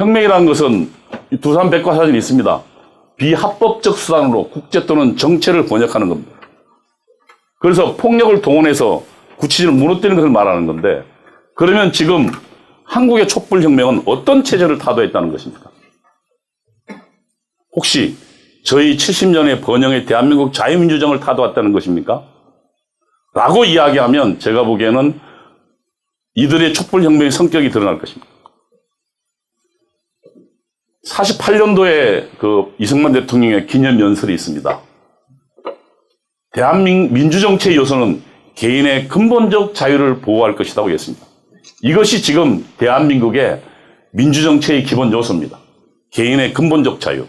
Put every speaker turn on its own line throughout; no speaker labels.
혁명이라는 것은 두산 백과사전이 있습니다. 비합법적 수단으로 국제 또는 정체를 번역하는 겁니다. 그래서 폭력을 동원해서 구치진을 무너뜨리는 것을 말하는 건데, 그러면 지금 한국의 촛불혁명은 어떤 체제를 타도했다는 것입니까? 혹시 저희 70년의 번영의 대한민국 자유민주정을 타도했다는 것입니까? 라고 이야기하면 제가 보기에는 이들의 촛불혁명의 성격이 드러날 것입니다. 48년도에 그 이승만 대통령의 기념연설이 있습니다. 대한민국 민주정체의 요소는 개인의 근본적 자유를 보호할 것이라고 했습니다. 이것이 지금 대한민국의 민주정체의 기본 요소입니다. 개인의 근본적 자유.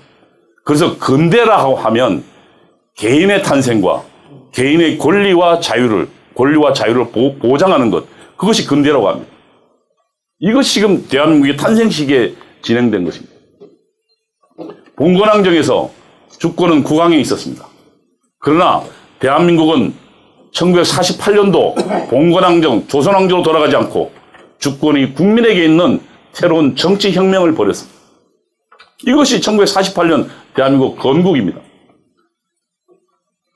그래서 근대라고 하면 개인의 탄생과 개인의 권리와 자유를 보장하는 것, 그것이 근대라고 합니다. 이것이 지금 대한민국의 탄생 시기에 진행된 것입니다. 봉건왕정에서 주권은 국왕에 있었습니다. 그러나 대한민국은 1948년도 봉건왕정, 조선왕조로 돌아가지 않고 주권이 국민에게 있는 새로운 정치혁명을 벌였습니다. 이것이 1948년 대한민국 건국입니다.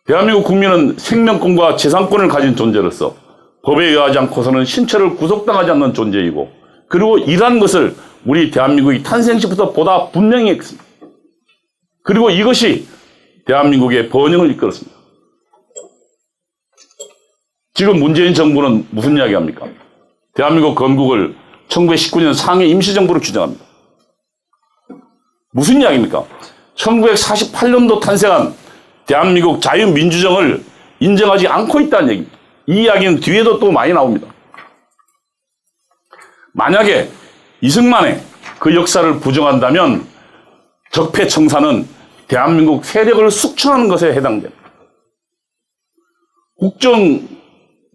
대한민국 국민은 생명권과 재산권을 가진 존재로서 법에 의하지 않고서는 신체를 구속당하지 않는 존재이고, 그리고 이러한 것을 우리 대한민국이 탄생 시부터 보다 분명히 했습니다. 그리고 이것이 대한민국의 번영을 이끌었습니다. 지금 문재인 정부는 무슨 이야기합니까? 대한민국 건국을 1919년 상해 임시정부로 규정합니다. 무슨 이야기입니까? 1948년도 탄생한 대한민국 자유민주정을 인정하지 않고 있다는 얘기입니다. 이 이야기는 뒤에도 또 많이 나옵니다. 만약에 이승만의 그 역사를 부정한다면 적폐청산은 대한민국 세력을 숙청하는 것에 해당됩니다. 국정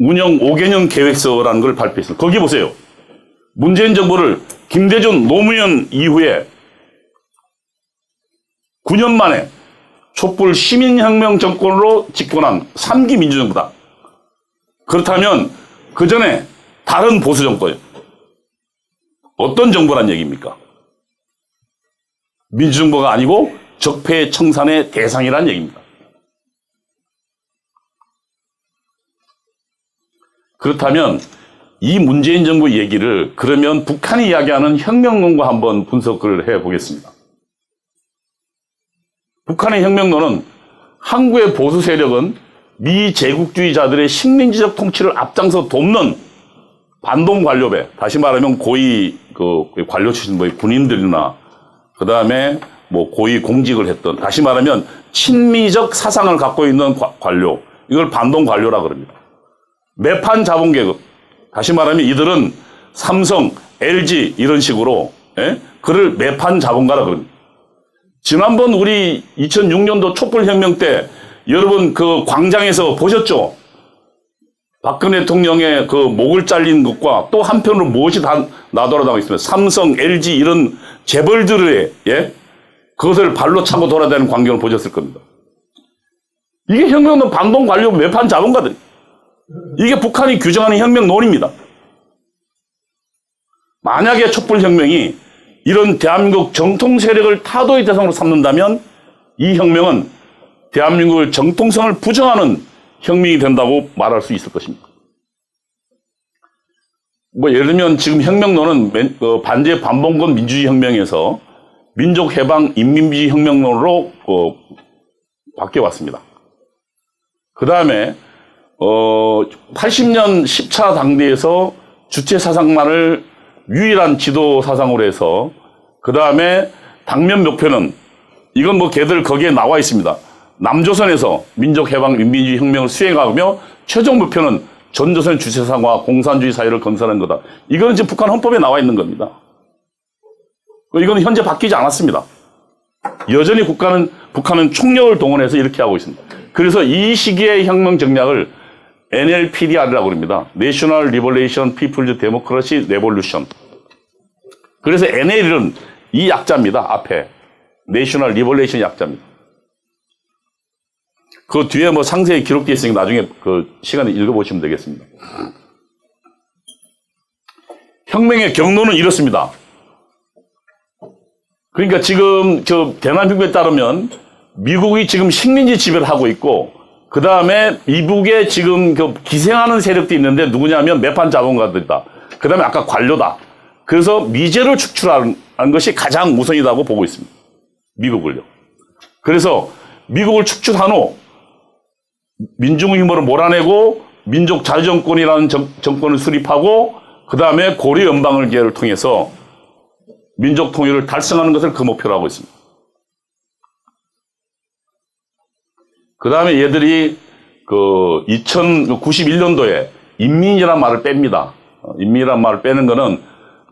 운영 5개년 계획서라는 걸 발표했습니다. 거기 보세요. 문재인 정부를 김대중 노무현 이후에 9년 만에 촛불 시민혁명 정권으로 집권한 3기 민주정부다. 그렇다면 그 전에 다른 보수 정권, 어떤 정부란 얘기입니까? 민주정부가 아니고 적폐 청산의 대상이란 얘기입니다. 그렇다면 이 문재인 정부 얘기를 그러면 북한이 이야기하는 혁명론과 한번 분석을 해보겠습니다. 북한의 혁명론은 한국의 보수 세력은 미제국주의자들의 식민지적 통치를 앞장서 돕는 반동 관료배, 다시 말하면 고위 관료 출신 군인들이나 그 다음에 고위 공직을 했던, 다시 말하면 친미적 사상을 갖고 있는 관료, 이걸 반동 관료라 그럽니다. 매판 자본 계급, 다시 말하면 이들은 삼성, LG 이런 식으로 그를 매판 자본가라 그럽니다. 지난번 우리 2006년도 촛불혁명 때 여러분 그 광장에서 보셨죠? 박근혜 대통령의 그 목을 잘린 것과 또 한편으로 무엇이 다 나돌아다니고 있습니다. 삼성, LG 이런 재벌들의 그것을 발로 차고 돌아다니는 광경을 보셨을 겁니다. 이게 혁명론 반동 관료 매판 자본가들. 이게 북한이 규정하는 혁명론입니다. 만약에 촛불혁명이 이런 대한민국 정통 세력을 타도의 대상으로 삼는다면 이 혁명은 대한민국의 정통성을 부정하는 혁명이 된다고 말할 수 있을 것입니다. 예를 들면 지금 혁명론은 반제 반봉건 민주주의 혁명에서 민족해방 인민주의 혁명론으로 바뀌어왔습니다. 그 다음에 80년 10차 당대에서 주체 사상만을 유일한 지도 사상으로 해서, 그 다음에 당면 목표는 이건 걔들 거기에 나와 있습니다. 남조선에서 민족해방 민주주의 혁명을 수행하며 최종 목표는 전조선 주체사상과 공산주의 사회를 건설하는 거다. 이거는 지금 북한 헌법에 나와 있는 겁니다. 이건 현재 바뀌지 않았습니다. 여전히 북한은 총력을 동원해서 이렇게 하고 있습니다. 그래서 이 시기의 혁명 전략을 NLPDR이라고 합니다. National Liberation People's Democracy Revolution. 그래서 NL은 이 약자입니다. 앞에. National Liberation 약자입니다. 그 뒤에 상세히 기록되어 있으니까 나중에 그 시간에 읽어보시면 되겠습니다. 혁명의 경로는 이렇습니다. 그러니까 지금 저 대남협정에 따르면 미국이 지금 식민지 지배를 하고 있고 그 다음에 미국에 지금 그 기생하는 세력도 있는데 누구냐면 매판 자본가들이다. 그 다음에 아까 관료다. 그래서 미제를 축출하는 것이 가장 우선이라고 보고 있습니다. 미국을요. 그래서 미국을 축출한 후 민중의 힘으로 몰아내고 민족 자주정권이라는 정권을 수립하고 그 다음에 고려 연방을 기회를 통해서 민족 통일을 달성하는 것을 그 목표로 하고 있습니다. 그 다음에 얘들이 그 2091년도에 인민이란 말을 뺍니다. 인민이란 말을 빼는 거는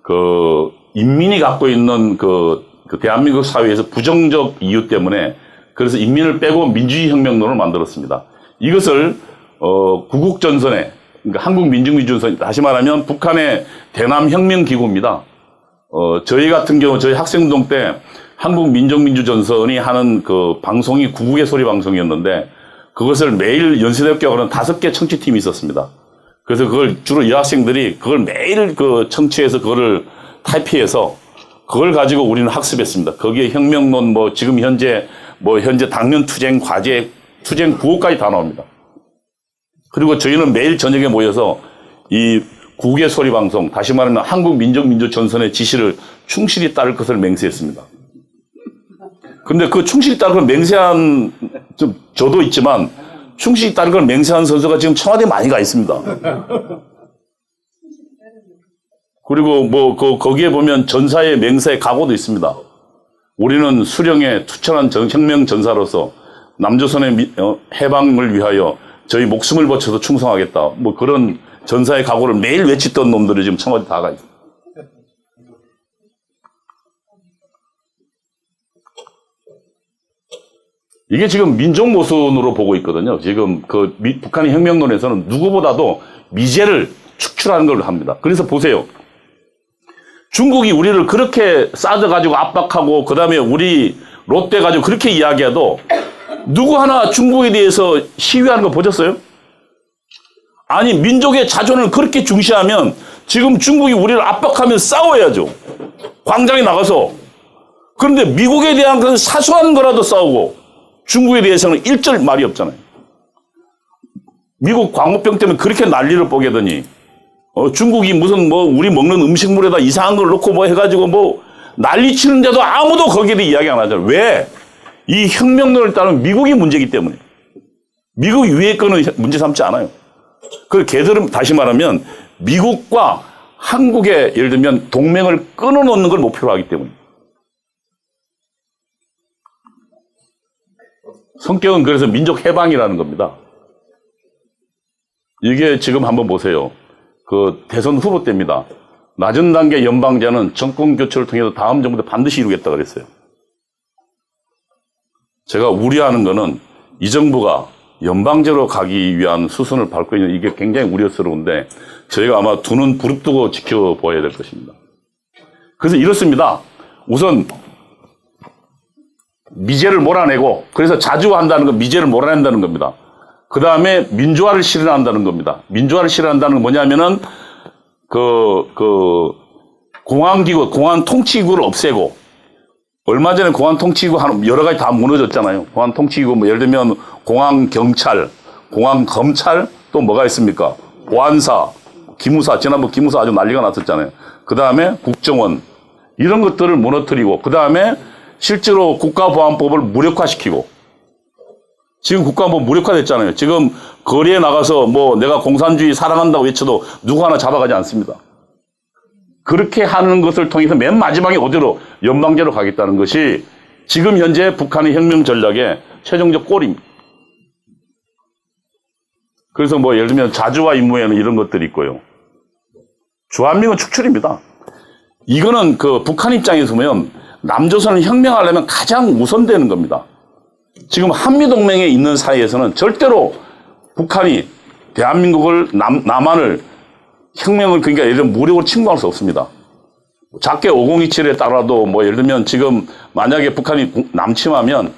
그 인민이 갖고 있는 그 대한민국 사회에서 부정적 이유 때문에 그래서 인민을 빼고 민주주의 혁명론을 만들었습니다. 이것을 구국전선에 그러니까 한국민중민주전선 다시 말하면 북한의 대남혁명기구입니다. 저희 같은 경우 저희 학생운동 때 한국민족민주전선이 하는 그 방송이 구국의 소리 방송이었는데 그것을 매일 연세대학교하고는 5개 청취팀이 있었습니다. 그래서 그걸 주로 여학생들이 그걸 매일 그 청취해서 그거를 타이피해서 그걸 가지고 우리는 학습했습니다. 거기에 혁명론 뭐 지금 현재 당면 투쟁 과제 투쟁 구호까지 다 나옵니다. 그리고 저희는 매일 저녁에 모여서 이 국의 소리 방송, 다시 말하면 한국민족민주전선의 지시를 충실히 따를 것을 맹세했습니다. 근데 그 충실히 따를 걸 맹세한 저도 있지만 충실히 따를 걸 맹세한 선수가 지금 청와대에 많이 가 있습니다. 그리고 거기에 보면 전사의 맹세의 각오도 있습니다. 우리는 수령에 투철한 혁명 전사로서 남조선의 해방을 위하여 저희 목숨을 바쳐서 충성하겠다. 그런 전사의 각오를 매일 외치던 놈들이 지금 청와대 다 가 있어요. 이게 지금 민족 모순으로 보고 있거든요. 지금 북한의 혁명론에서는 누구보다도 미제를 축출하는 걸 합니다. 그래서 보세요. 중국이 우리를 그렇게 사드 가지고 압박하고 그 다음에 우리 롯데 가지고 그렇게 이야기해도 누구 하나 중국에 대해서 시위하는 거 보셨어요? 아니 민족의 자존을 그렇게 중시하면 지금 중국이 우리를 압박하면 싸워야죠. 광장에 나가서. 그런데 미국에 대한 그 사소한 거라도 싸우고 중국에 대해서는 일절 말이 없잖아요. 미국 광우병 때문에 그렇게 난리를 뽀개 더니 중국이 무슨 우리 먹는 음식물에다 이상한 걸 넣고 해가지고 난리 치는데도 아무도 거기에 대해 이야기 안 하잖아요. 왜? 이 혁명론을 따르면 미국이 문제이기 때문에. 미국 위에 거는 문제 삼지 않아요. 그 걔들은 다시 말하면 미국과 한국의 예를 들면 동맹을 끊어놓는 걸 목표로 하기 때문에. 성격은 그래서 민족 해방이라는 겁니다. 이게 지금 한번 보세요. 그 대선 후보 때입니다. 낮은 단계 연방제는 정권 교체를 통해서 다음 정부 때 반드시 이루겠다 그랬어요. 제가 우려하는 거는 이 정부가 연방제로 가기 위한 수순을 밟고 있는 이게 굉장히 우려스러운데 저희가 아마 두 눈 부릅뜨고 지켜봐야 될 것입니다. 그래서 이렇습니다. 우선 미제를 몰아내고 그래서 자주화한다는 건 미제를 몰아낸다는 겁니다. 그 다음에 민주화를 실현한다는 겁니다. 민주화를 실현한다는 건 뭐냐면은 공안기구, 공안 통치기구를 없애고 얼마 전에 공안 통치기구 여러 가지 다 무너졌잖아요. 공안 통치기구 예를 들면 공안 경찰, 공안 검찰 또 뭐가 있습니까? 보안사, 기무사 지난번 기무사 아주 난리가 났었잖아요. 그 다음에 국정원 이런 것들을 무너뜨리고 그 다음에 실제로 국가보안법을 무력화시키고 지금 국가보안 무력화됐잖아요. 지금 거리에 나가서 내가 공산주의 사랑한다고 외쳐도 누구 하나 잡아가지 않습니다. 그렇게 하는 것을 통해서 맨 마지막에 어디로 연방제로 가겠다는 것이 지금 현재 북한의 혁명 전략의 최종적 골입니다. 그래서 예를 들면 자주화 임무에는 이런 것들이 있고요. 주한미군 축출입니다. 이거는 북한 입장에서 보면 남조선을 혁명하려면 가장 우선되는 겁니다. 지금 한미동맹에 있는 사이에서는 절대로 북한이 대한민국을 남한을 혁명을 그러니까 예를 들면 무력으로 침공할 수 없습니다. 작게 5027에 따라도 예를 들면 지금 만약에 북한이 남침하면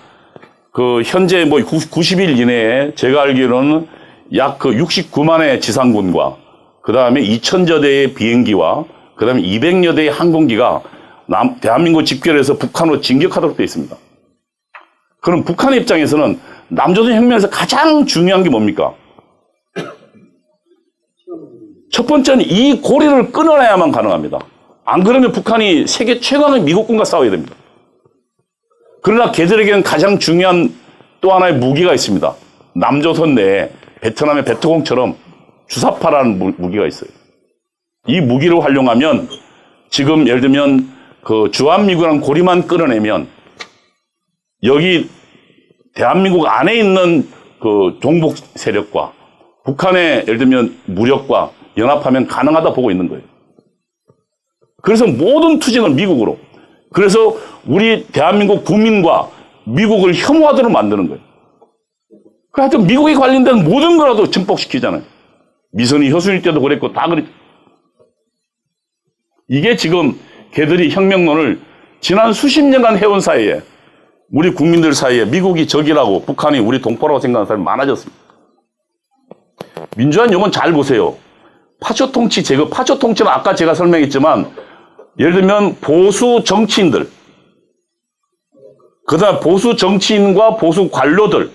현재 90일 이내에 제가 알기로는 약 69만의 지상군과 그 다음에 2000여 대의 비행기와 그 다음에 200여 대의 항공기가 대한민국 집결해서 북한으로 진격하도록 되어 있습니다. 그럼 북한의 입장에서는 남조선 혁명에서 가장 중요한 게 뭡니까? 첫 번째는 이 고리를 끊어내야만 가능합니다. 안 그러면 북한이 세계 최강의 미국군과 싸워야 됩니다. 그러나 걔들에게는 가장 중요한 또 하나의 무기가 있습니다. 남조선 내에 베트남의 베트공처럼 주사파라는 무기가 있어요. 이 무기를 활용하면 지금 예를 들면 그 주한미군이라는 고리만 끊어내면 여기 대한민국 안에 있는 그 종북 세력과 북한의 예를 들면 무력과 연합하면 가능하다 보고 있는 거예요. 그래서 모든 투쟁을 미국으로. 그래서 우리 대한민국 국민과 미국을 혐오하도록 만드는 거예요. 하여튼 미국에 관련된 모든 거라도 증폭시키잖아요. 미선이 효순일 때도 그랬고 다 그랬죠. 이게 지금 걔들이 혁명론을 지난 수십 년간 해온 사이에 우리 국민들 사이에 미국이 적이라고 북한이 우리 동포라고 생각하는 사람이 많아졌습니다. 민주화는 이건 잘 보세요. 파쇼 통치 제거, 파쇼 통치는 아까 제가 설명했지만 예를 들면 보수 정치인들, 그 다음에 보수 정치인과 보수 관료들,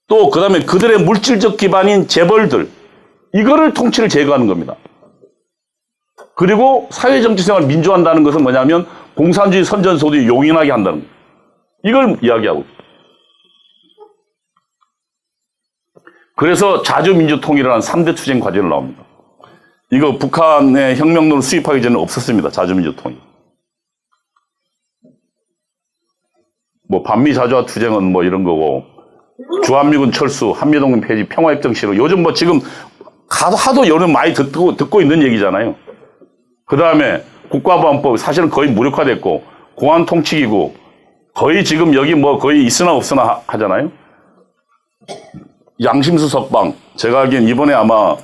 또 그 다음에 그들의 물질적 기반인 재벌들, 이거를 통치를 제거하는 겁니다. 그리고 사회정치생활을 민주화한다는 것은 뭐냐면 공산주의 선전소들이 용인하게 한다는 거예요. 이걸 이야기하고 있어요. 그래서 자주민주통일이라는 3대 투쟁 과제로 나옵니다. 이거 북한의 혁명론을 수입하기 전에 없었습니다. 자주민주통일. 뭐 반미자주화 투쟁은 뭐 이런 거고 주한미군 철수, 한미동맹 폐지, 평화협정 실현. 요즘 뭐 지금 하도 여름 많이 듣고 있는 얘기잖아요. 그 다음에 국가보안법 사실은 거의 무력화됐고 공안통치기구 거의 지금 여기 뭐 거의 있으나 없으나 하잖아요. 양심수 석방 제가 알기엔 이번에 아마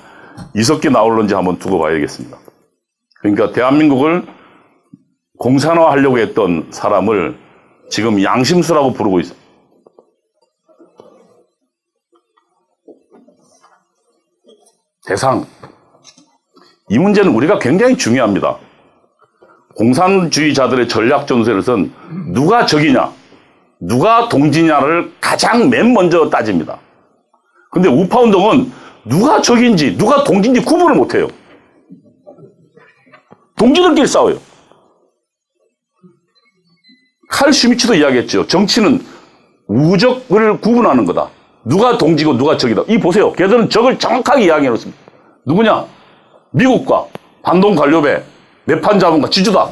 이석기 나올런지 한번 두고 봐야겠습니다. 그러니까 대한민국을 공산화하려고 했던 사람을 지금 양심수라고 부르고 있어요. 대상. 이 문제는 우리가 굉장히 중요합니다. 공산주의자들의 전략 전술에서는 누가 적이냐, 누가 동지냐를 가장 맨 먼저 따집니다. 근데 우파운동은 누가 적인지, 누가 동지인지 구분을 못해요. 동지들끼리 싸워요. 칼 슈미츠도 이야기했죠. 정치는 우적을 구분하는 거다. 누가 동지고 누가 적이다. 이 보세요. 걔들은 적을 정확하게 이야기해 놓습니다. 누구냐? 미국과 반동 관료배, 매판 자본가, 지주다.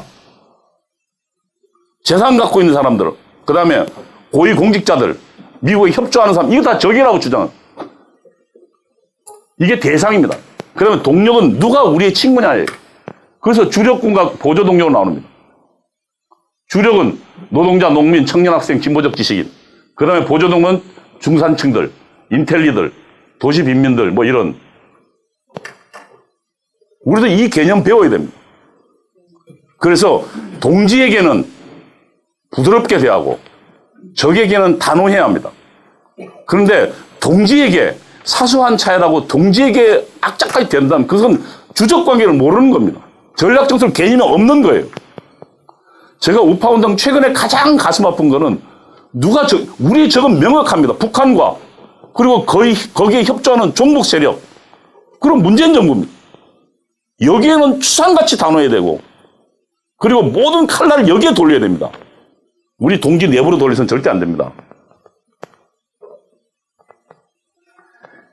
재산 갖고 있는 사람들, 그 다음에 고위 공직자들, 미국에 협조하는 사람, 이거 다 적이라고 주장합니다. 이게 대상입니다. 그러면 동력은 누가 우리의 친구냐. 그래서 주력군과 보조 동력으로 나옵니다. 주력은 노동자, 농민, 청년, 학생, 진보적 지식인. 그 다음에 보조 동력은 중산층들, 인텔리들, 도시 빈민들, 뭐 이런. 우리도 이 개념 배워야 됩니다. 그래서 동지에게는 부드럽게 대하고 적에게는 단호해야 합니다. 그런데 동지에게 사소한 차이라고 동지에게 악착까지 된다면 그것은 주적 관계를 모르는 겁니다. 전략 정설 개념이 없는 거예요. 제가 우파운동 최근에 가장 가슴 아픈 거는 우리의 적은 명확합니다. 북한과 그리고 거기에 협조하는 종북 세력. 그럼 문재인 정부입니다. 여기에는 추상같이 단호해야 되고 그리고 모든 칼날을 여기에 돌려야 됩니다. 우리 동지 내부로 돌려서는 절대 안 됩니다.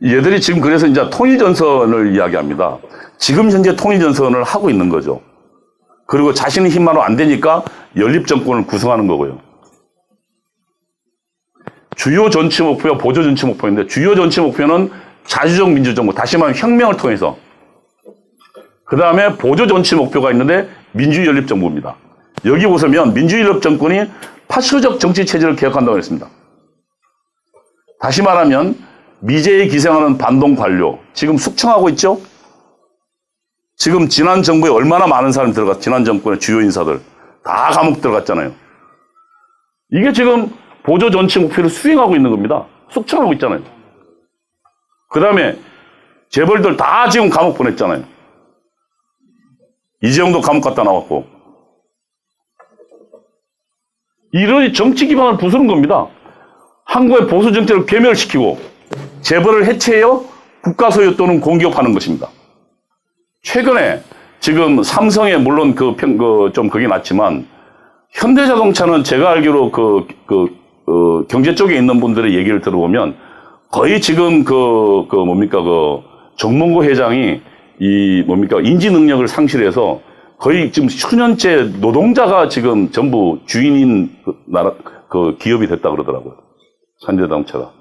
얘들이 지금 그래서 이제 통일전선을 이야기합니다. 지금 현재 통일전선을 하고 있는 거죠. 그리고 자신의 힘만으로 안 되니까 연립정권을 구성하는 거고요. 주요 전치 목표와 보조 전치 목표인데 주요 전치 목표는 자주적 민주정부, 다시 말하면 혁명을 통해서 그 다음에 보조 전치 목표가 있는데 민주주의 연립정부입니다. 여기 보시면 민주주의 연립정권이 파쇼적 정치체제를 개혁한다고 했습니다. 다시 말하면 미제에 기생하는 반동 관료 지금 숙청하고 있죠? 지금 지난 정부에 얼마나 많은 사람이 들어갔어요. 지난 정권의 주요 인사들 다 감옥 들어갔잖아요. 이게 지금 보조 전치 목표를 수행하고 있는 겁니다. 숙청하고 있잖아요. 그 다음에 재벌들 다 지금 감옥 보냈잖아요. 이재용도 감옥 갔다 나왔고 이런 정치 기반을 부수는 겁니다. 한국의 보수 정치를 괴멸시키고 재벌을 해체하여 국가소유 또는 공기업하는 것입니다. 최근에 지금 삼성에 물론 좀 그게 낮지만 현대자동차는 제가 알기로 경제 쪽에 있는 분들의 얘기를 들어보면 거의 지금 정몽구 회장이 인지 능력을 상실해서 거의 지금 수년째 노동자가 지금 전부 주인인 기업이 됐다 그러더라고요. 현대자동차가.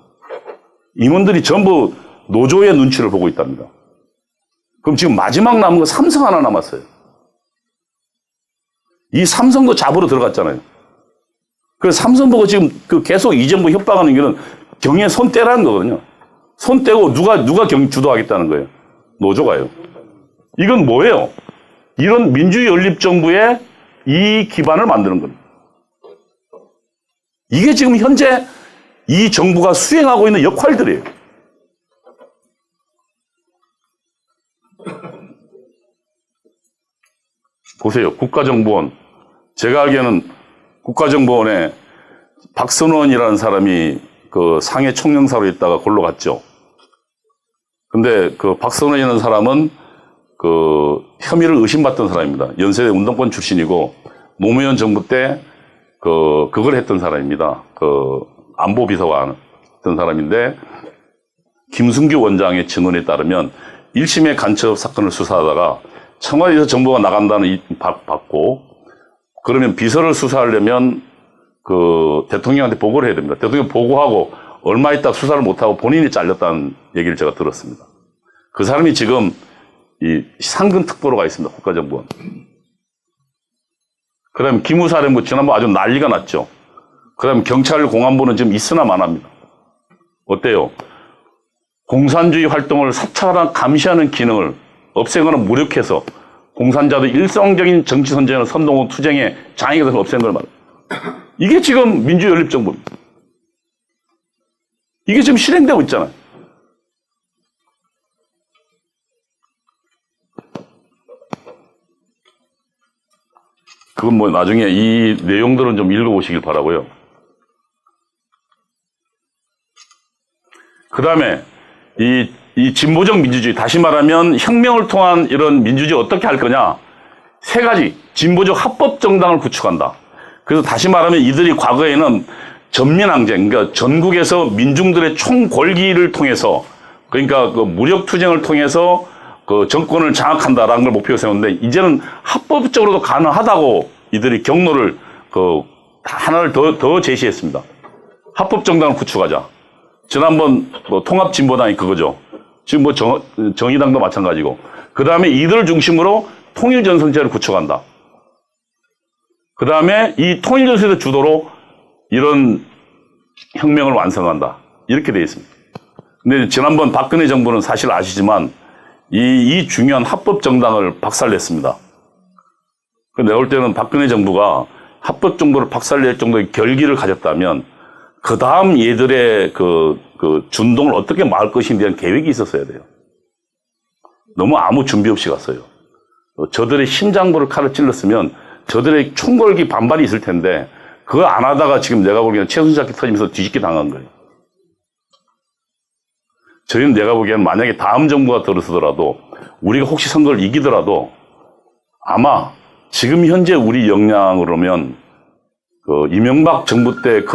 임원들이 전부 노조의 눈치를 보고 있답니다. 그럼 지금 마지막 남은 거 삼성 하나 남았어요. 이 삼성도 잡으러 들어갔잖아요. 그래서 삼성 보고 지금 계속 이재명 협박하는 게는 경에 손 떼라는 거거든요. 손 떼고 누가 경 주도하겠다는 거예요. 노조가요. 이건 뭐예요? 이런 민주연립정부의 이 기반을 만드는 겁니다. 이게 지금 현재 이 정부가 수행하고 있는 역할들이에요. 보세요. 국가정보원. 제가 알기에는 국가정보원에 박선원이라는 사람이 상해 총영사로 있다가 골로 갔죠. 근데 박선원이라는 사람은 혐의를 의심받던 사람입니다. 연세대 운동권 출신이고 노무현 정부 때 그걸 했던 사람입니다. 안보비서관 했던 사람인데 김승규 원장의 증언에 따르면 1심의 간첩 사건을 수사하다가 청와대에서 정보가 나간다는 받고 그러면 비서를 수사하려면 대통령한테 보고를 해야 됩니다. 대통령 보고하고 얼마 있다 수사를 못하고 본인이 잘렸다는 얘기를 제가 들었습니다. 그 사람이 지금 이 상근 특보로 가 있습니다. 국가정보원. 그 다음에 기무사령부 지난번 아주 난리가 났죠. 그 다음에 경찰 공안부는 지금 있으나 마나입니다. 어때요? 공산주의 활동을 사찰하나 감시하는 기능을 없애거나 무력해서 공산자들 일성적인 정치 선전이나 선동원 투쟁에 장애가 돼서 없애는 걸 말합니다. 이게 지금 민주연립정부입니다. 이게 지금 실행되고 있잖아요. 그건 나중에 이 내용들은 좀 읽어보시길 바라고요. 그 다음에 이 진보적 민주주의, 다시 말하면 혁명을 통한 이런 민주주의 어떻게 할 거냐? 세 가지. 진보적 합법정당을 구축한다. 그래서 다시 말하면 이들이 과거에는 전민항쟁, 그러니까 전국에서 민중들의 총궐기를 통해서, 그러니까 무력투쟁을 통해서 정권을 장악한다라는 걸 목표로 세웠는데, 이제는 합법적으로도 가능하다고 이들이 경로를 하나를 더 제시했습니다. 합법정당을 구축하자. 지난번 통합진보당이 그거죠. 지금 정의당도 마찬가지고. 그 다음에 이들을 중심으로 통일전선체를 구축한다. 그 다음에 이 통일전선체 주도로 이런 혁명을 완성한다. 이렇게 되어 있습니다. 근데 지난번 박근혜 정부는 사실 아시지만 이 중요한 합법정당을 박살냈습니다. 내가 볼 때는 박근혜 정부가 합법정부를 박살낼 정도의 결기를 가졌다면 그 다음 얘들의 준동을 어떻게 막을 것인지에 대한 계획이 있었어야 돼요. 너무 아무 준비 없이 갔어요. 저들의 심장부를 칼을 찔렀으면 저들의 총궐기 반발이 있을 텐데 그거 안 하다가 지금 내가 보기에는 최순실사건 터지면서 뒤집기 당한 거예요. 저희는 내가 보기에는 만약에 다음 정부가 들어서더라도 우리가 혹시 선거를 이기더라도 아마 지금 현재 우리 역량으로면 이명박 정부 때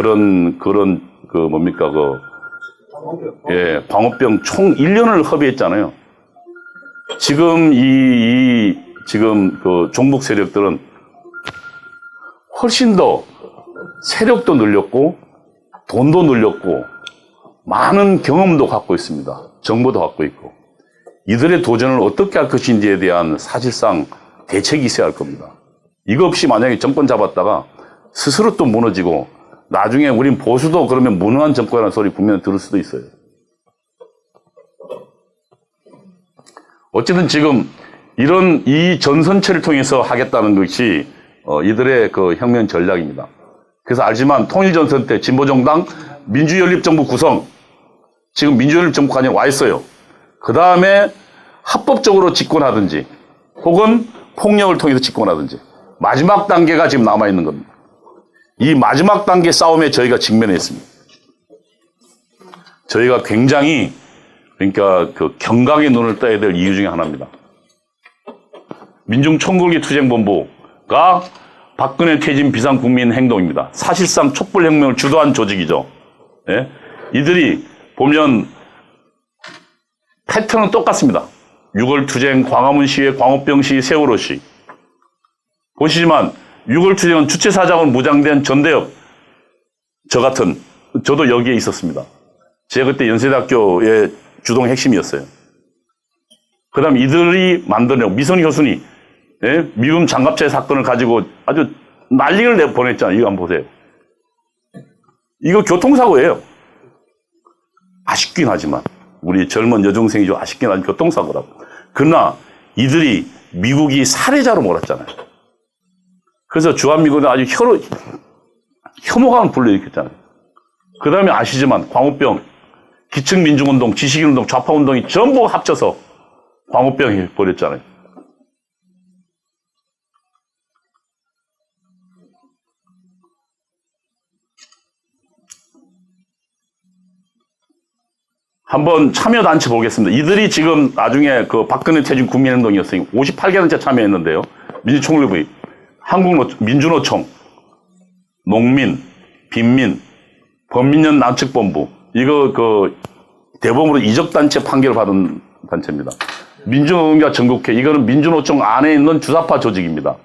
광우병 총 1년을 허비했잖아요. 지금 지금 종북 세력들은 훨씬 더 세력도 늘렸고 돈도 늘렸고 많은 경험도 갖고 있습니다. 정보도 갖고 있고 이들의 도전을 어떻게 할 것인지에 대한 사실상 대책이 있어야 할 겁니다. 이거 없이 만약에 정권 잡았다가 스스로 또 무너지고 나중에 우린 보수도 그러면 무능한 정권이라는 소리 분명히 들을 수도 있어요. 어쨌든 지금 이 전선체를 통해서 하겠다는 것이 이들의 혁명 전략입니다. 그래서 알지만 통일전선 때 진보정당 민주연립정부 구성, 지금 민주연립정부까지 와 있어요. 그 다음에 합법적으로 집권하든지 혹은 폭력을 통해서 집권하든지 마지막 단계가 지금 남아있는 겁니다. 이 마지막 단계 싸움에 저희가 직면했습니다. 저희가 굉장히 그러니까 그 경각의 눈을 떠야 될 이유 중에 하나입니다. 민중총궐기 투쟁본부가 박근혜 퇴진 비상국민행동입니다. 사실상 촛불혁명을 주도한 조직이죠. 예? 이들이 보면 패턴은 똑같습니다. 6월 투쟁, 광화문 시위, 광우병 시위, 세월호 시. 보시지만 6월 투쟁은 주체사장으로 무장된 전대엽, 저도 여기에 있었습니다. 제가 그때 연세대학교의 주동 핵심이었어요. 그 다음 이들이 만들어낸 미선 교순이, 예? 미군 장갑차의 사건을 가지고 아주 난리를 내보냈잖아요. 이거 한번 보세요. 이거 교통사고예요. 아쉽긴 하지만. 우리 젊은 여중생이 좀 아쉽긴 하지만 교통사고라고. 그러나 이들이 미국이 살해자로 몰았잖아요. 그래서 주한미군은 아주 혐오감을 불러일으켰잖아요. 그 다음에 아시지만 광우병, 기층민중운동, 지식인운동, 좌파운동이 전부 합쳐서 광우병이 벌였잖아요. 한번 참여단체 보겠습니다. 이들이 지금 나중에 그 박근혜 퇴진 국민행동이었으니 58개 단체 참여했는데요. 민주총리부의 민주노총, 농민, 빈민, 범민련 남측본부, 이거 그 대법원으로 이적단체 판결을 받은 단체입니다. 민주노동자 전국회, 이거는 민주노총 안에 있는 주사파 조직입니다.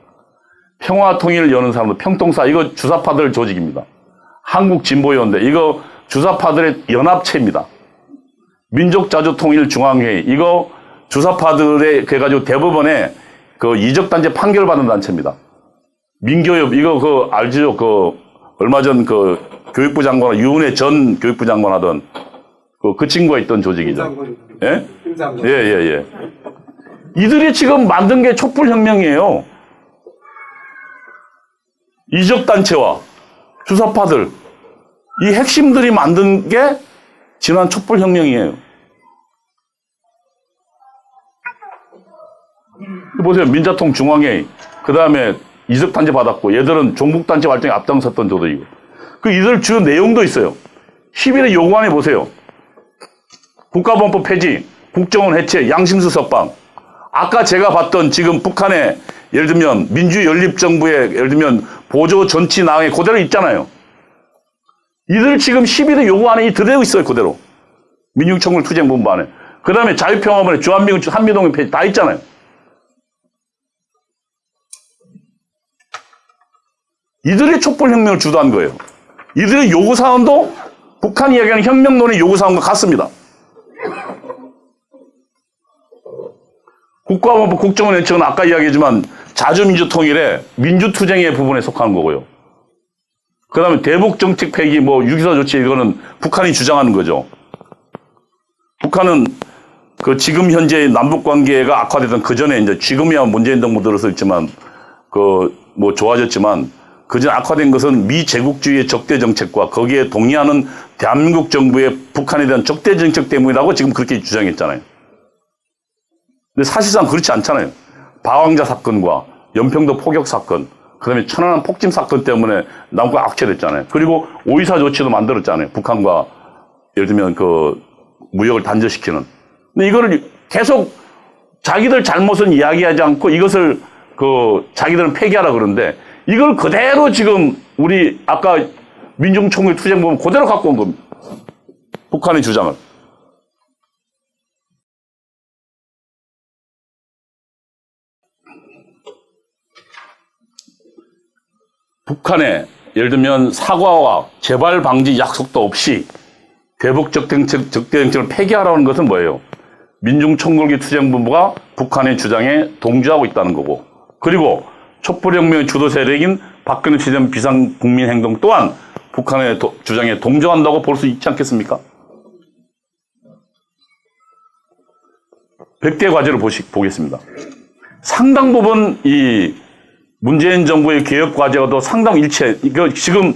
평화통일을 여는 사람들, 평통사, 이거 주사파들 조직입니다. 한국진보위원회, 이거 주사파들의 연합체입니다. 민족자주통일중앙회의, 이거 주사파들의, 그래가지고 대법원에 그 이적단체 판결을 받은 단체입니다. 민교협, 이거 알죠? 얼마 전 교육부 장관, 유은혜 전 교육부 장관 하던 그 친구가 있던 조직이죠. 예? 예. 이들이 지금 만든 게 촛불혁명이에요. 이적단체와 주사파들, 이 핵심들이 만든 게 지난 촛불혁명이에요. 보세요. 민자통 중앙회의, 그 다음에 이적단체 받았고, 얘들은 종북단체 활동에 앞장섰던 조직이고. 이들 주요 내용도 있어요. 11회 요구안에 보세요. 국가범법 폐지, 국정원 해체, 양심수 석방. 아까 제가 봤던 지금 북한의 예를 들면 민주연립정부의 예를 들면 보조 전치 나항에 그대로 있잖아요. 이들 지금 11회 요구안에 그대로 있어요. 그대로. 민중총궐 투쟁본부 안에. 그 다음에 자유평화원에 주한미군, 한미동맹 폐지 다 있잖아요. 이들이 촛불혁명을 주도한 거예요. 이들의 요구사항도 북한이 이야기하는 혁명론의 요구사항과 같습니다. 국가범법 국정원 해체는 아까 이야기했지만 자주민주통일의 민주투쟁의 부분에 속하는 거고요. 그 다음에 대북정책 폐기, 유기사 조치, 이거는 북한이 주장하는 거죠. 북한은 지금 현재 남북관계가 악화되던 그 전에 이제 지금이야 문재인 정부 들어서 있지만, 좋아졌지만, 그전 악화된 것은 미제국주의의 적대 정책과 거기에 동의하는 대한민국 정부의 북한에 대한 적대 정책 때문이라고 지금 그렇게 주장했잖아요. 근데 사실상 그렇지 않잖아요. 박왕자 사건과 연평도 포격 사건, 그 다음에 천안함 폭침 사건 때문에 남북과 악화됐잖아요. 그리고 5.24 조치도 만들었잖아요. 북한과 예를 들면 무역을 단절시키는. 근데 이거를 계속 자기들 잘못은 이야기하지 않고 이것을 자기들은 폐기하라 그러는데 이걸 그대로 지금 우리 아까 민중총궐 투쟁 보면 그대로 갖고 온 겁니다. 북한의 주장을. 북한의 예를 들면 사과와 재발 방지 약속도 없이 대북 적대 정책을 폐기하라는 것은 뭐예요? 민중총궐기 투쟁본부가 북한의 주장에 동조하고 있다는 거고, 그리고 촛불혁명의 주도 세력인 박근혜 퇴진 비상국민행동 또한 북한의 주장에 동조한다고 볼 수 있지 않겠습니까? 100대 과제를 보겠습니다. 상당 부분 이 문재인 정부의 개혁 과제와도 상당 일체, 지금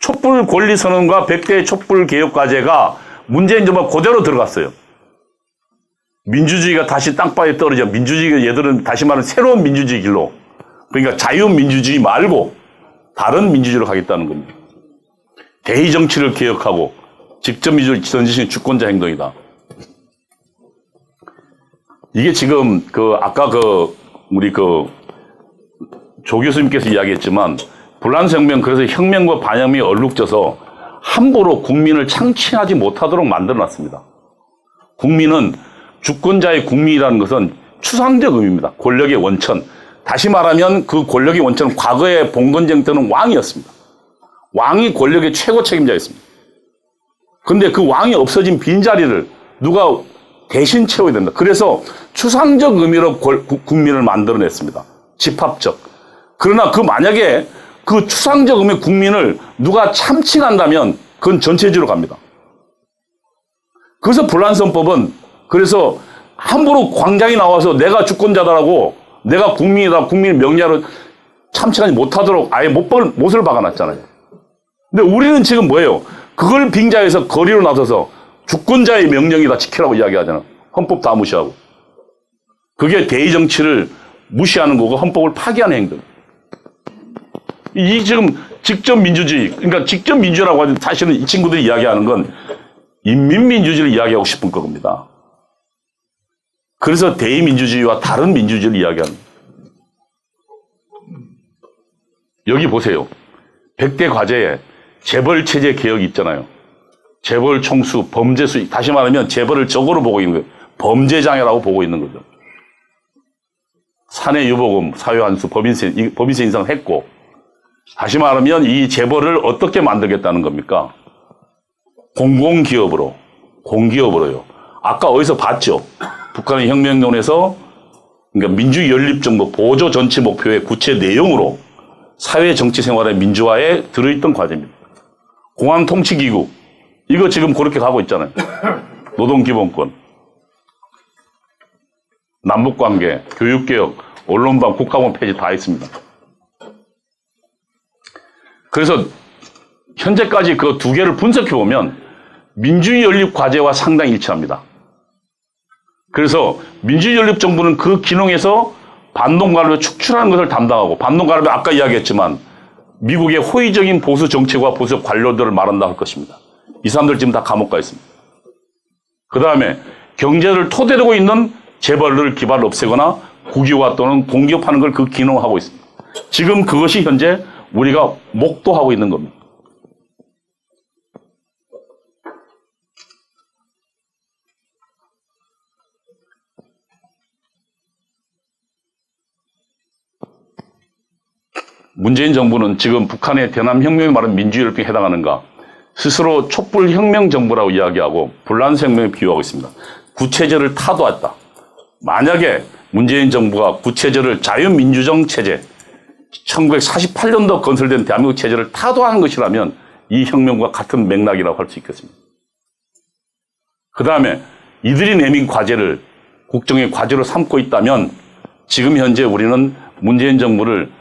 촛불 권리 선언과 100대 촛불 개혁 과제가 문재인 정부가 그대로 들어갔어요. 민주주의가 다시 땅바닥에 떨어져, 얘들은 다시 말하면 새로운 민주주의 길로, 그러니까 자유민주주의 말고 다른 민주주의로 가겠다는 겁니다. 대의 정치를 개혁하고 직접 민주주의 던지신 주권자 행동이다. 이게 지금 아까 우리 조 교수님께서 이야기했지만 불란서 혁명, 그래서 혁명과 반혁명이 얼룩져서 함부로 국민을 창치하지 못하도록 만들어놨습니다. 국민은 주권자의 국민이라는 것은 추상적 의미입니다. 권력의 원천. 다시 말하면 그 권력의 원천은 과거의 봉건쟁 때는 왕이었습니다. 왕이 권력의 최고 책임자였습니다. 그런데 그 왕이 없어진 빈자리를 누가 대신 채워야 된다. 그래서 추상적 의미로 국민을 만들어냈습니다. 집합적. 그러나 만약에 그 추상적 의미의 국민을 누가 참칭한다면 그건 전체주의로 갑니다. 그래서 불란서헌법은 그래서 함부로 광장이 나와서 내가 주권자다라고 내가 국민이다, 국민의 명예로 참칭하지 못하도록 아예 못을 박아놨잖아요. 근데 우리는 지금 뭐예요? 그걸 빙자해서 거리로 나서서 주권자의 명령이다 지키라고 이야기하잖아. 헌법 다 무시하고. 그게 대의 정치를 무시하는 거고 헌법을 파기하는 행동. 이 지금 직접 민주주의, 그러니까 직접 민주라고 하는 사실은 이 친구들이 이야기하는 건 인민민주주의를 이야기하고 싶은 겁니다. 그래서 대의민주주의와 다른 민주주의를 이야기하는 거예요. 여기 보세요. 100대 과제에 재벌체제 개혁이 있잖아요. 재벌 총수, 범죄 수익, 다시 말하면 재벌을 적으로 보고 있는 거예요. 범죄장애라고 보고 있는 거죠. 사내 유보금, 사유한수, 법인세 인상을 했고, 다시 말하면 이 재벌을 어떻게 만들겠다는 겁니까? 공공기업으로, 공기업으로요. 아까 어디서 봤죠? 북한의 혁명론에서 그러니까 민주주의 연립정부 보조 전체 목표의 구체 내용으로 사회 정치 생활의 민주화에 들어있던 과제입니다. 공안통치기구, 이거 지금 그렇게 가고 있잖아요. 노동기본권, 남북관계, 교육개혁, 언론방, 국가원 폐지 다 있습니다. 그래서 현재까지 그 두 개를 분석해보면 민주주의 연립 과제와 상당히 일치합니다. 그래서 민주주의 연립 정부는 그 기능에서 반동관료를 축출하는 것을 담당하고, 반동관료는 아까 이야기했지만 미국의 호의적인 보수 정책과 보수 관료들을 말한다 할 것입니다. 이 사람들 지금 다 감옥 가 있습니다. 그 다음에 경제를 토대로 있는 재벌을 기반을 없애거나 국유화 또는 공기업하는 걸 그 기능하고 있습니다. 지금 그것이 현재 우리가 목도하고 있는 겁니다. 문재인 정부는 지금 북한의 대남혁명이 말하는 민주연립에 해당하는가? 스스로 촛불혁명 정부라고 이야기하고 불란서 혁명에 비유하고 있습니다. 구체제를 타도했다. 만약에 문재인 정부가 구체제를 자유민주정 체제, 1948년도 건설된 대한민국 체제를 타도하는 것이라면 이 혁명과 같은 맥락이라고 할 수 있겠습니다. 그 다음에 이들이 내민 과제를 국정의 과제로 삼고 있다면 지금 현재 우리는 문재인 정부를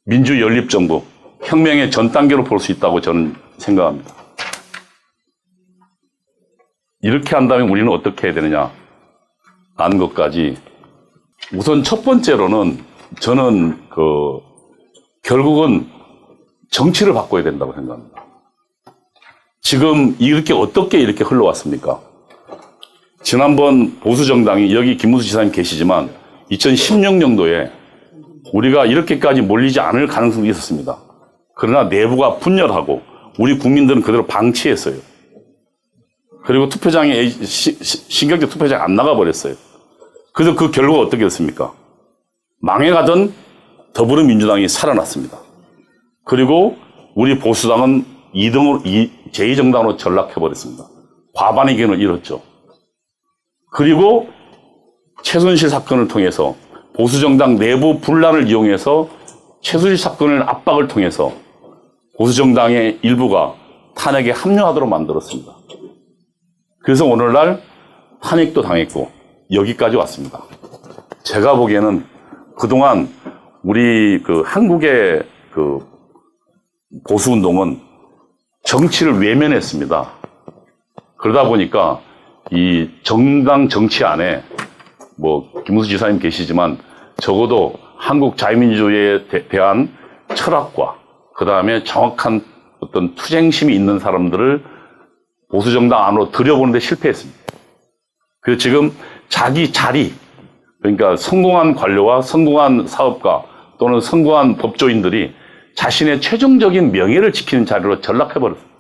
민주연립정부, 혁명의 전 단계로 볼 수 있다고 저는 생각합니다. 이렇게 한다면 우리는 어떻게 해야 되느냐 하는 것까지, 우선 첫 번째로는 저는 결국은 정치를 바꿔야 된다고 생각합니다. 지금 어떻게 이렇게 흘러왔습니까? 지난번 보수정당이, 여기 김문수 지사님 계시지만 2016년도에 우리가 이렇게까지 몰리지 않을 가능성이 있었습니다. 그러나 내부가 분열하고 우리 국민들은 그대로 방치했어요. 그리고 투표장에 신경제 투표장에 안 나가버렸어요. 그래서 그 결과가 어떻게 됐습니까? 망해가던 더불어민주당이 살아났습니다. 그리고 우리 보수당은 제2정당으로 전락해버렸습니다. 과반의 기운을 잃었죠. 그리고 최순실 사건을 통해서 보수정당 내부 분란을 이용해서 최순실 사건을 압박을 통해서 보수정당의 일부가 탄핵에 합류하도록 만들었습니다. 그래서 오늘날 탄핵도 당했고 여기까지 왔습니다. 제가 보기에는 그동안 우리 한국의 보수운동은 정치를 외면했습니다. 그러다 보니까 이 정당 정치 안에 김문수 지사님 계시지만 적어도 한국 자유민주주의에 대한 철학과 그 다음에 정확한 어떤 투쟁심이 있는 사람들을 보수정당 안으로 들여보는데 실패했습니다. 그래서 지금 자기 자리, 그러니까 성공한 관료와 성공한 사업가 또는 성공한 법조인들이 자신의 최종적인 명예를 지키는 자리로 전락해버렸습니다.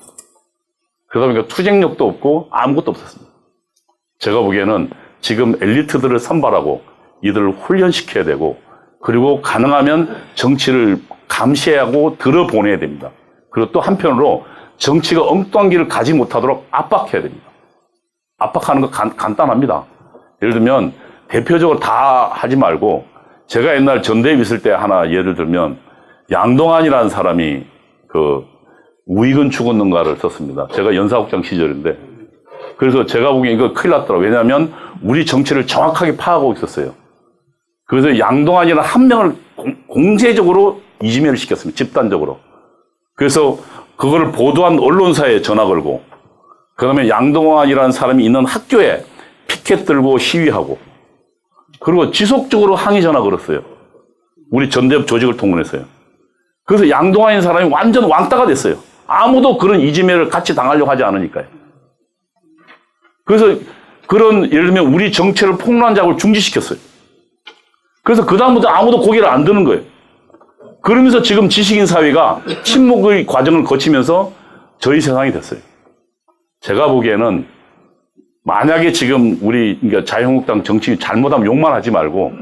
그러다 보니까 투쟁력도 없고 아무것도 없었습니다. 제가 보기에는 지금 엘리트들을 선발하고 이들을 훈련시켜야 되고 그리고 가능하면 정치를 감시하고 들어보내야 됩니다. 그리고 또 한편으로 정치가 엉뚱한 길을 가지 못하도록 압박해야 됩니다. 압박하는 거 간단합니다. 예를 들면 대표적으로 다 하지 말고 제가 옛날 전대에 있을 때 하나 예를 들면 양동안이라는 사람이 그 우익은 죽었는가를 썼습니다. 제가 연사국장 시절인데 그래서 제가 보기엔 이거 큰일 났더라고요. 왜냐하면 우리 정치를 정확하게 파악하고 있었어요. 그래서 양동안이라는 한 명을 공세적으로 이지매를 시켰습니다. 집단적으로. 그래서 그거를 보도한 언론사에 전화 걸고 그 다음에 양동안이라는 사람이 있는 학교에 피켓 들고 시위하고 그리고 지속적으로 항의 전화 걸었어요. 우리 전대협 조직을 통근했어요. 그래서 양동안인 사람이 완전 왕따가 됐어요. 아무도 그런 이지매를 같이 당하려고 하지 않으니까요. 그래서 그런 예를 들면 우리 정체를 폭로한 자를 중지시켰어요. 그래서 그다음부터 아무도 고개를 안 드는 거예요. 그러면서 지금 지식인 사회가 침묵의 과정을 거치면서 저희 세상이 됐어요. 제가 보기에는 만약에 지금 우리 그러니까 자유한국당 정치인이 잘못하면 욕만 하지 말고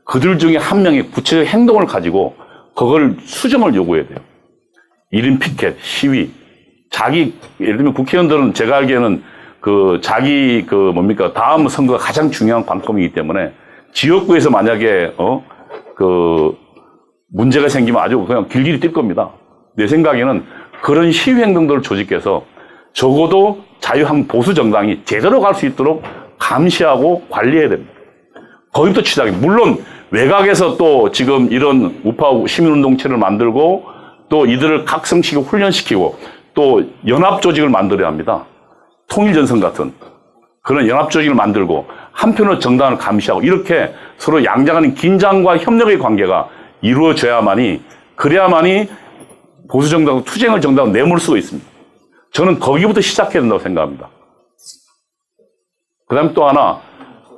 그들 중에 한 명의 구체적 행동을 가지고 그걸 수정을 요구해야 돼요. 1인 피켓, 시위, 자기 예를 들면 국회의원들은 제가 알기에는 그 자기 그 뭡니까 다음 선거가 가장 중요한 관건이기 때문에 지역구에서 만약에 그 문제가 생기면 아주 그냥 길길이 뛸 겁니다. 내 생각에는 그런 시위 행동들을 조직해서 적어도 자유한 보수 정당이 제대로 갈 수 있도록 감시하고 관리해야 됩니다. 거기부터 시작이 물론 외곽에서 또 지금 이런 우파 시민운동체를 만들고 또 이들을 각성시키고 훈련시키고 또 연합조직을 만들어야 합니다. 통일전선 같은 그런 연합조직을 만들고 한편으로 정당을 감시하고 이렇게 서로 양자간의 긴장과 협력의 관계가 이루어져야만이 그래야만이 보수정당 투쟁을 정당으로 내몰 수가 있습니다. 저는 거기부터 시작해야 된다고 생각합니다. 그 다음에 또 하나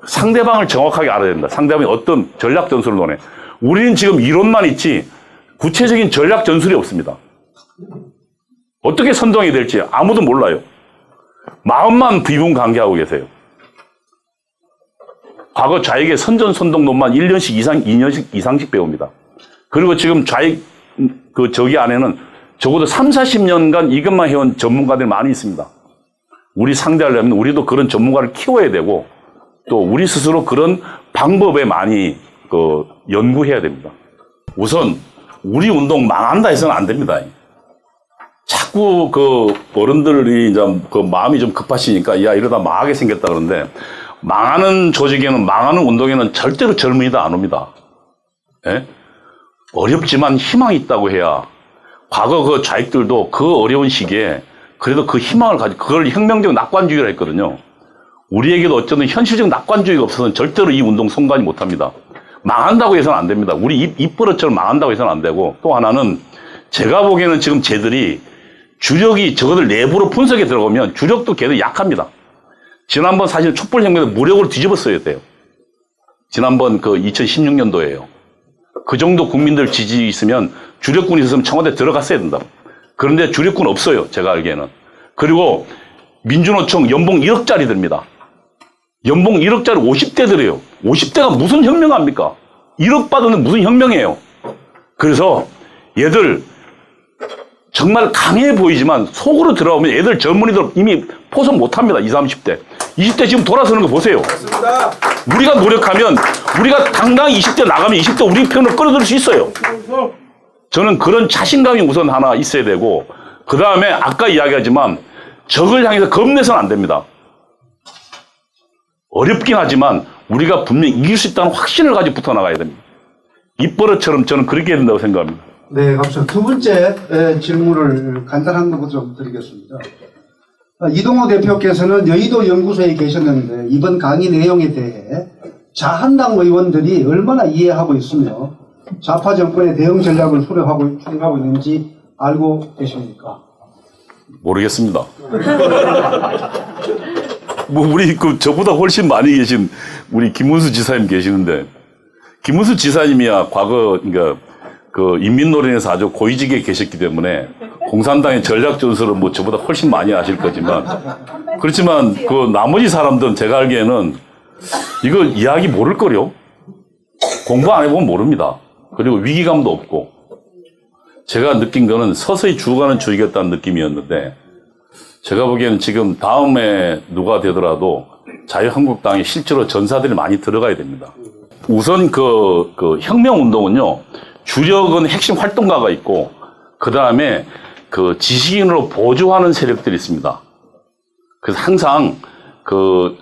상대방을 정확하게 알아야 된다. 상대방이 어떤 전략 전술을 논해. 우리는 지금 이론만 있지 구체적인 전략 전술이 없습니다. 어떻게 선동이 될지 아무도 몰라요. 마음만 비분관계하고 계세요. 과거 좌익의 선전선동론만 1년씩 이상, 2년씩 이상씩 배웁니다. 그리고 지금 좌익 그 저기 안에는 적어도 3, 40년간 이것만 해온 전문가들이 많이 있습니다. 우리 상대하려면 우리도 그런 전문가를 키워야 되고 또 우리 스스로 그런 방법에 많이 그 연구해야 됩니다. 우선 우리 운동 망한다 해서는 안 됩니다. 자꾸 그 어른들이 이제 그 마음이 좀 급하시니까 야 이러다 망하게 생겼다 그러는데 망하는 조직에는 망하는 운동에는 절대로 젊은이도 안 옵니다. 예? 어렵지만 희망이 있다고 해야 과거 그 좌익들도 그 어려운 시기에 그래도 그 희망을 가지고 그걸 혁명적 낙관주의라 했거든요. 우리에게도 어쩌든 현실적 낙관주의가 없어서는 절대로 이 운동 성공하지 못합니다. 망한다고 해서는 안 됩니다. 우리 입버릇처럼 망한다고 해서는 안 되고 또 하나는 제가 보기에는 지금 쟤들이 주력이 저것들 내부로 분석에 들어가면 주력도 걔들 약합니다. 지난번 사실 촛불혁명에서 무력으로 뒤집었어야 돼요. 지난번 그 2016년도에요. 그 정도 국민들 지지 있으면 주력군이 있었으면 청와대 들어갔어야 된다. 그런데 주력군 없어요. 제가 알기에는. 그리고 민주노총 연봉 1억짜리 듭니다. 연봉 1억짜리 50대 들어요. 50대가 무슨 혁명합니까? 1억 받으면 무슨 혁명이에요. 그래서 얘들 정말 강해 보이지만 속으로 들어오면 애들 젊은이들 이미 포섭 못합니다. 20, 30대. 20대 지금 돌아서는 거 보세요. 맞습니다. 우리가 노력하면 우리가 당당히 20대 나가면 20대 우리 편으로 끌어들일 수 있어요. 저는 그런 자신감이 우선 하나 있어야 되고 그 다음에 아까 이야기하지만 적을 향해서 겁내서는 안 됩니다. 어렵긴 하지만 우리가 분명히 이길 수 있다는 확신을 가지고 붙어나가야 됩니다. 입버릇처럼 저는 그렇게 해야 된다고 생각합니다.
네, 감사합니다. 두 번째 질문을 간단한 것부터 좀 드리겠습니다. 이동호 대표께서는 여의도 연구소에 계셨는데 이번 강의 내용에 대해 자한당 의원들이 얼마나 이해하고 있으며 좌파 정권의 대응 전략을 수행하고 있는지 알고 계십니까?
모르겠습니다. 뭐 우리 저보다 훨씬 많이 계신 우리 김문수 지사님 계시는데 김문수 지사님이야 과거 그러니까 인민노련에서 아주 고위직에 계셨기 때문에 공산당의 전략 전술은 뭐 저보다 훨씬 많이 아실 거지만 그렇지만 나머지 사람들은 제가 알기에는 이거 이야기 모를 거요. 공부 안 해보면 모릅니다. 그리고 위기감도 없고 제가 느낀 거는 서서히 죽어가는 주의겠다는 느낌이었는데 제가 보기에는 지금 다음에 누가 되더라도 자유한국당에 실제로 전사들이 많이 들어가야 됩니다. 우선 혁명운동은요, 주력은 핵심 활동가가 있고, 그 다음에 지식인으로 보조하는 세력들이 있습니다. 그래서 항상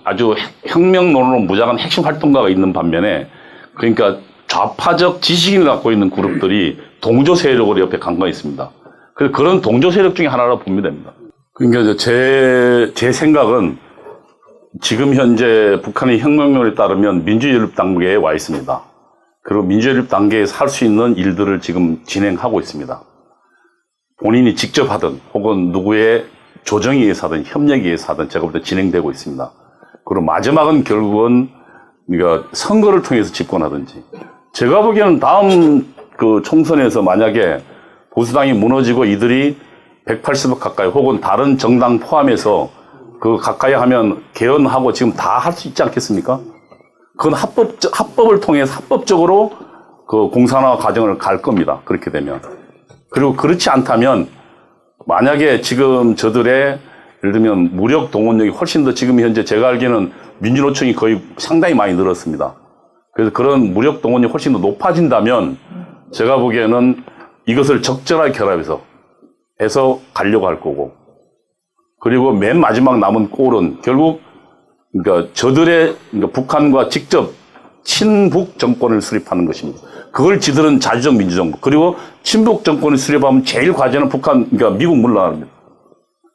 아주 혁명론으로 무장한 핵심 활동가가 있는 반면에, 그러니까 좌파적 지식인을 갖고 있는 그룹들이 동조 세력으로 옆에 간거 있습니다. 그래서 그런 동조 세력 중에 하나로 보면 됩니다. 그러니까 제 생각은 지금 현재 북한의 혁명론에 따르면 민주연립 단계에 와 있습니다. 그리고 민주연립 단계에서 할 수 있는 일들을 지금 진행하고 있습니다. 본인이 직접 하든 혹은 누구의 조정에 의해서 하든 협력에 의해서 하든 제가 볼 때 진행되고 있습니다. 그리고 마지막은 결국은 그러니까 선거를 통해서 집권하든지 제가 보기에는 다음 총선에서 만약에 보수당이 무너지고 이들이 180억 가까이 혹은 다른 정당 포함해서 가까이 하면 개헌하고 지금 다 할 수 있지 않겠습니까? 그건 합법을 통해서 합법적으로 공산화 과정을 갈 겁니다. 그렇게 되면. 그리고 그렇지 않다면 만약에 지금 저들의 예를 들면 무력 동원력이 훨씬 더 지금 현재 제가 알기에는 민주노총이 거의 상당히 많이 늘었습니다. 그래서 그런 무력 동원이 훨씬 더 높아진다면 제가 보기에는 이것을 적절하게 결합해서 가려고 할 거고 그리고 맨 마지막 남은 꼴은 결국 그러니까 저들의 북한과 직접 친북 정권을 수립하는 것입니다. 그걸 지들은 자주적 민주정부 그리고 친북 정권을 수립하면 제일 과제는 그러니까 미국 물러납니다.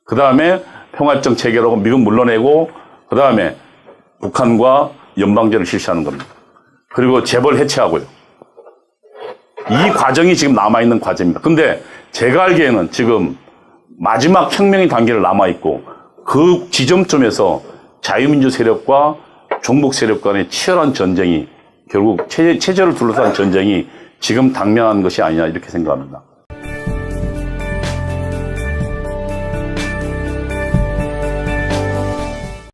그 다음에 평화협정 체결하고 미국 물러내고 그 다음에 북한과 연방제를 실시하는 겁니다. 그리고 재벌 해체하고요. 이 과정이 지금 남아있는 과제입니다. 근데 제가 알기에는 지금 마지막 혁명의 단계를 남아있고 그 지점점에서 자유민주 세력과 종북 세력 간의 치열한 전쟁이 결국 체제를 둘러싼 전쟁이 지금 당면한 것이 아니냐 이렇게 생각합니다.